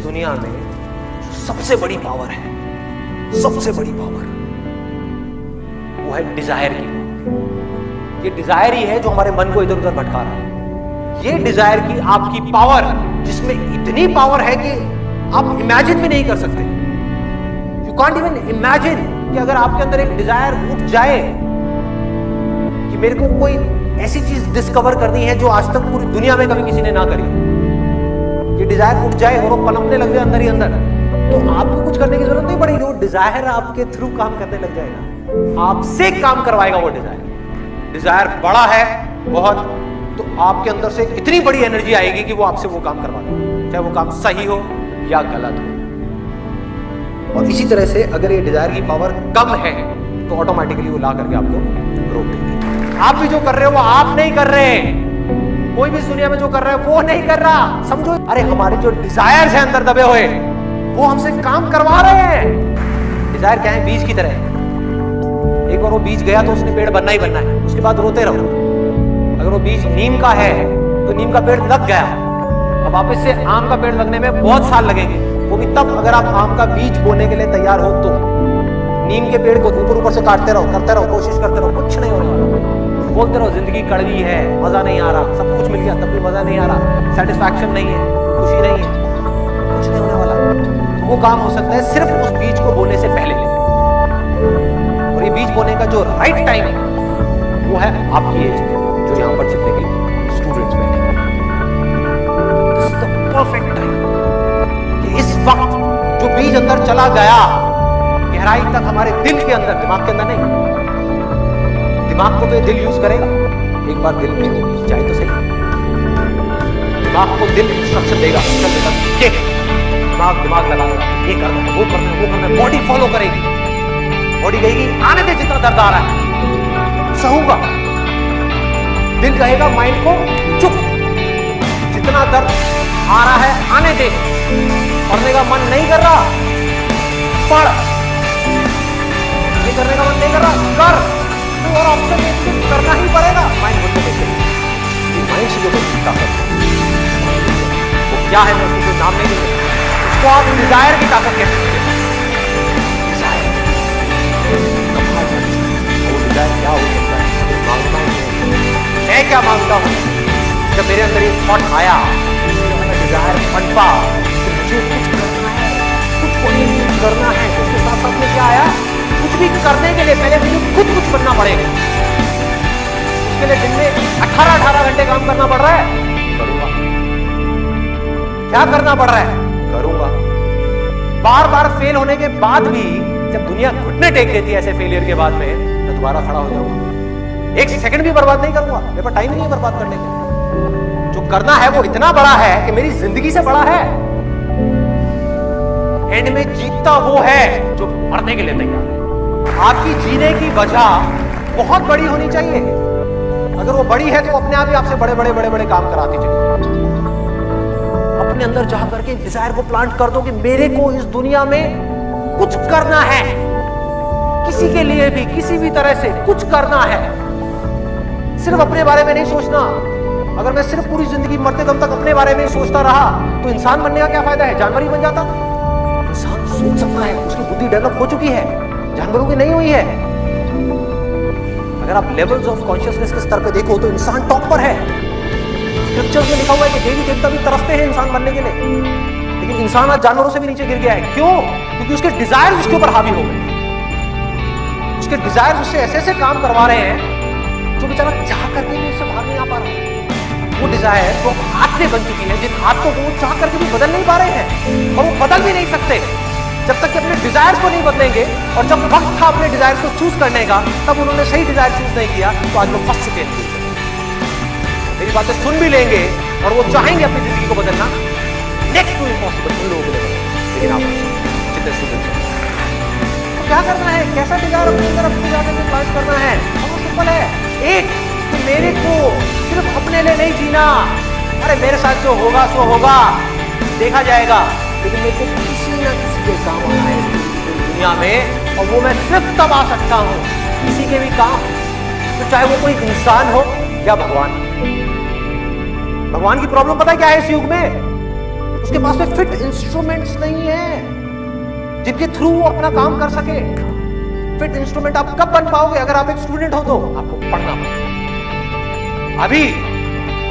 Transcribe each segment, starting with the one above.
दुनिया में सबसे बड़ी पावर है, सबसे बड़ी पावर वो है डिजायर की पावर। ये डिजायर ही है जो हमारे मन को इधर उधर भटका रहा है। ये डिजायर की आपकी पावर, जिसमें इतनी पावर है कि आप इमेजिन भी नहीं कर सकते। यू कांट इवन इमेजिन कि अगर आपके अंदर एक डिजायर उठ जाए कि मेरे को कोई ऐसी चीज डिस्कवर करनी है जो आज तक पूरी दुनिया में कभी किसी ने ना करी, ये डिजायर उठ जाए और वो पनपने लग जाए अंदर ही अंदर, तो आपको कुछ करने की जरूरत नहीं पड़ेगी। वो डिजायर आपके थ्रू काम करने लग जाएगा, आपसे काम करवाएगा वो डिजायर। डिजायर बड़ा है बहुत, तो आपके अंदर से इतनी बड़ी एनर्जी आएगी कि वो आपसे वो काम करवा देगा, चाहे वो काम सही हो या गलत हो। और इसी तरह से अगर ये डिजायर की पावर कम है तो ऑटोमेटिकली वो ला करके आपको रोक देगी। आप भी जो कर रहे हो वो आप नहीं कर रहे, कोई भी दुनिया में जो कर रहा है वो नहीं कर रहा। समझो, अरे हमारे जो डिजायर्स हैं अंदर दबे हुए, वो हमसे काम करवा रहे हैं। डिजायर क्या है? बीज की तरह है। एक बार वो बीज गया तो उसने पेड़ बनना ही बनना है, उसके बाद रोते रहो। अगर वो बीज नीम का है तो नीम का पेड़ लग गया, अब वापस से आम का पेड़ लगने में बहुत साल लगेंगे, वो भी तब अगर आप आम का बीज बोने के लिए तैयार हो तो। नीम के पेड़ को ऊपर ऊपर से काटते रहो, करते रहो, कोशिश करते रहो, कुछ नहीं होने वाला। बोलते रहो जिंदगी कड़वी है, मजा नहीं आ रहा, सब कुछ मिल गया तब भी मजा नहीं आ रहा, सेटिस्फैक्शन नहीं है, खुशी नहीं है, कुछ नहीं होने वाला। तो वो काम हो सकता है सिर्फ उस बीज को बोने से पहले ले। और ये बीज बोने का जो राइट टाइम है वो है आपकी एज, जो यहां पर जितने के स्टूडेंट्स बैठे हैं। This is the perfect time कि इस वक्त जो बीज अंदर चला गया गहराई तक, हमारे दिल के अंदर, दिमाग के अंदर नहीं, दिमाग को तो दिल यूज करेगा। एक बार दिल में वो बीज जाए तो सही, दिमाग को दिल इंस्ट्रक्शन देगा, ये दिमाग लगाएगा, ये करना है, वो करना है, वो करना है, बॉडी फॉलो करेगी। बॉडी कहेगी आने दे, जितना दर्द आ रहा है सहूंगा। दिल कहेगा माइंड को चुप, जितना दर्द आ रहा है आने दे। पढ़ने का मन नहीं कर रहा, पढ़। ये करने का मन नहीं कर रहा, कर। तो और ऑप्शन करना ही पड़ेगा। माइंड बोलते देखते, माइंड से जो ताकत वो क्या है, मैं उसको नाम नहीं दूंगा, उसको आप डिजायर की ताकत कह सकते हैं। वो डिजायर क्या हो सकता है? मांगना ही है। मैं क्या मांगता हूं? जब मेरे अंदर ये थॉट आया, डिजायर पनपा, मुझे कुछ करना है, कुछ कोई करना है, उसके साथ साथ में क्या आया? कुछ भी करने के लिए पहले मुझे खुद कुछ करना पड़ेगा। उसके लिए दिन में 18 घंटे काम करना पड़ रहा है, करूंगा। क्या करना पड़ रहा है? करूंगा। बार बार फेल होने के बाद भी जब दुनिया घुटने टेक देती है ऐसे फेलियर के बाद में, मैं दोबारा खड़ा हो जाऊंगा। एक सेकंड भी बर्बाद नहीं करूंगा, मेरे पास टाइम नहीं है बर्बाद करने के। जो करना है वो इतना बड़ा है कि मेरी जिंदगी से बड़ा है। एंड में जीतता वो है जो मरने के लिए तैयार है। आपकी जीने की वजह बहुत बड़ी होनी चाहिए। अगर वो बड़ी है तो अपने आप ही आपसे बड़े बड़े बड़े बड़े काम कराती चलिए। अपने अंदर जा करके डिजायर को प्लांट कर दो कि मेरे को इस दुनिया में कुछ करना है, किसी के लिए भी, किसी भी तरह से कुछ करना है। सिर्फ अपने बारे में नहीं सोचना। अगर मैं सिर्फ पूरी जिंदगी मरते दम तक अपने बारे में ही सोचता रहा तो इंसान बनने का क्या फायदा है? जानवर ही बन जाता। इंसान सोच सकता है, उसकी बुद्धि डेवलप हो चुकी है, जानवरों की नहीं हुई है। अगर आप लेवल्स ऑफ कॉन्शियसनेस के स्तर पे देखो तो इंसान टॉप पर है। स्क्रिप्चर्स में लिखा हुआ है कि देवी देवता भी तरसते हैं इंसान बनने के लिए, लेकिन इंसान आज जानवरों से भी नीचे गिर गया है। क्यों? क्योंकि उसके डिजायर्स उसके ऊपर हावी हो गए। उसके डिजायर्स उससे ऐसे ऐसे काम करवा रहे हैं जो बेचारा चाह करके भी उससे बाहर नहीं आ पा रहा। वो डिजायर जो आदतें बन चुकी हैं, जिन आदतों को वो चाह करके भी बदल नहीं पा रहे हैं, और वो बदल भी नहीं सकते जब तक कि अपने डिजायर्स को नहीं बदलेंगे। और जब वक्त था अपने डिजायर्स को चूज करने का, तब उन्होंने सही डिजायर चूज नहीं किया, तो आज वो फंस चुके हैं। मेरी बातें सुन भी लेंगे और वो चाहेंगे अपनी जिंदगी को बदलना, नेक्स्ट टू इम्पॉसिबल उन लोगों के लिए, लेकिन आप जितने स्टूडेंट्स तो क्या करना है? कैसा डिजायर अपनी तरफ अपनी जाने में प्लांट करना है? बहुत सिंपल है। एक कि मेरे को सिर्फ अपने लिए नहीं जीना। अरे मेरे साथ जो होगा सो होगा, देखा जाएगा, लेकिन मेरे को किसी ना किसी के काम आना है दुनिया में, और वो मैं सिर्फ तब आ सकता हूँ किसी के भी काम, तो चाहे वो कोई इंसान हो या भगवान। भगवान की प्रॉब्लम पता है क्या है इस युग में? उसके पास में फिट इंस्ट्रूमेंट्स नहीं है जिनके थ्रू वो अपना काम कर सके। फिट इंस्ट्रूमेंट आप कब बन पाओगे? अगर आप एक स्टूडेंट हो तो आपको पढ़ना पड़ेगा, अभी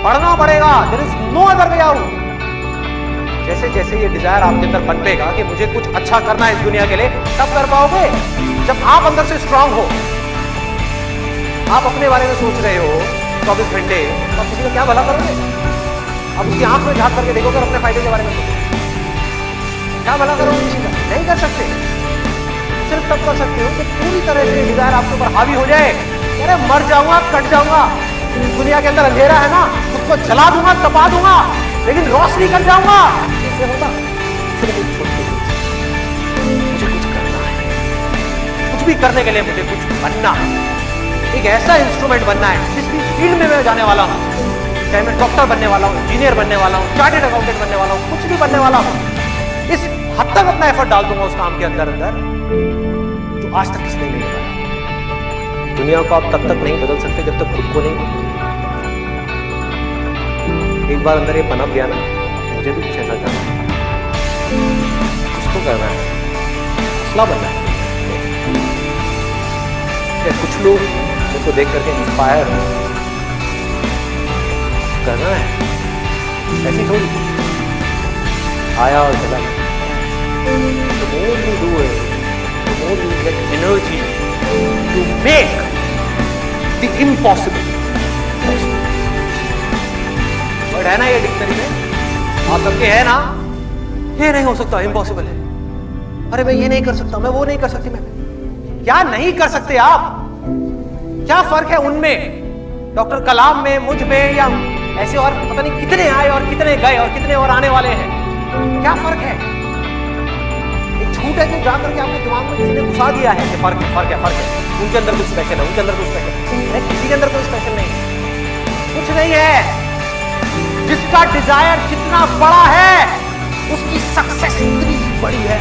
पढ़ना पड़ेगा। There is no other way out. जैसे जैसे ये डिजायर आपके अंदर बनपेगा कि मुझे कुछ अच्छा करना है इस दुनिया के लिए, तब कर पाओगे जब आप अंदर से स्ट्रांग हो। आप अपने बारे में सोच रहे हो 24 घंटे, तो आप किसी का क्या भला करोगे? आप उसकी आंख में झांक करके देखोगे और अपने फायदे के बारे में सोचोगे, क्या भला करोगे किसी का? नहीं कर सकते। सिर्फ तब कर सकते हो कि पूरी तरह से डिजायर आपके ऊपर हावी हो जाए। अरे मर जाऊंगा, कट जाऊंगा, दुनिया के अंदर अंधेरा है ना, खुद को जला दूंगा, तपा दूंगा, लेकिन रोशनी कर जाऊंगा। कैसे होगा? सिर्फ एक छोटी चीज, मुझे कुछ करना है, कुछ भी करने के लिए मुझे कुछ बनना है, एक ऐसा इंस्ट्रूमेंट बनना है जिस भी फील्ड में मैं जाने वाला हूं, चाहे मैं डॉक्टर बनने वाला हूं, इंजीनियर बनने वाला हूं, चार्टर्ड अकाउंटेंट बनने वाला हूं, कुछ भी बनने वाला हूं, इस हद तक अपना एफर्ट डाल दूंगा उस काम के अंदर जो आज तक किसी ने नहीं बताया। दुनिया को आप तब तक नहीं बदल सकते जब तक खुद को नहीं बदलोगे। एक बार अंदर ये पनप गया ना, मुझे भी कुछ ऐसा करना है, कुछ तो करना है, असला बनना है। कुछ लोग मुझको देख करके इंस्पायर करना है, ऐसी थोड़ी आया और चला। The more you do it, the more you get energy to make the impossible possible. Word है ना ये डिक्शनरी में, आप सबके है ना, ये नहीं हो सकता, इम्पॉसिबल है। अरे मैं ये नहीं कर सकता, मैं वो नहीं कर सकती, मैं क्या नहीं कर सकते आप? क्या फर्क है उनमें, डॉक्टर कलाम में, मुझ में, या ऐसे और पता नहीं कितने आए और कितने गए और कितने और आने वाले हैं? क्या फर्क है? एक झूठ है जो जाकर के आपके दिमाग में किसी ने घुसा दिया है कि फर्क है, फर्क है, फर्क है, उनके अंदर कुछ स्पेशल है, उनके अंदर कुछ स्पेशल है। किसी के अंदर कोई स्पेशल नहीं है, कुछ नहीं है। जिसका डिजायर जितना बड़ा है उसकी सक्सेस इतनी बड़ी है।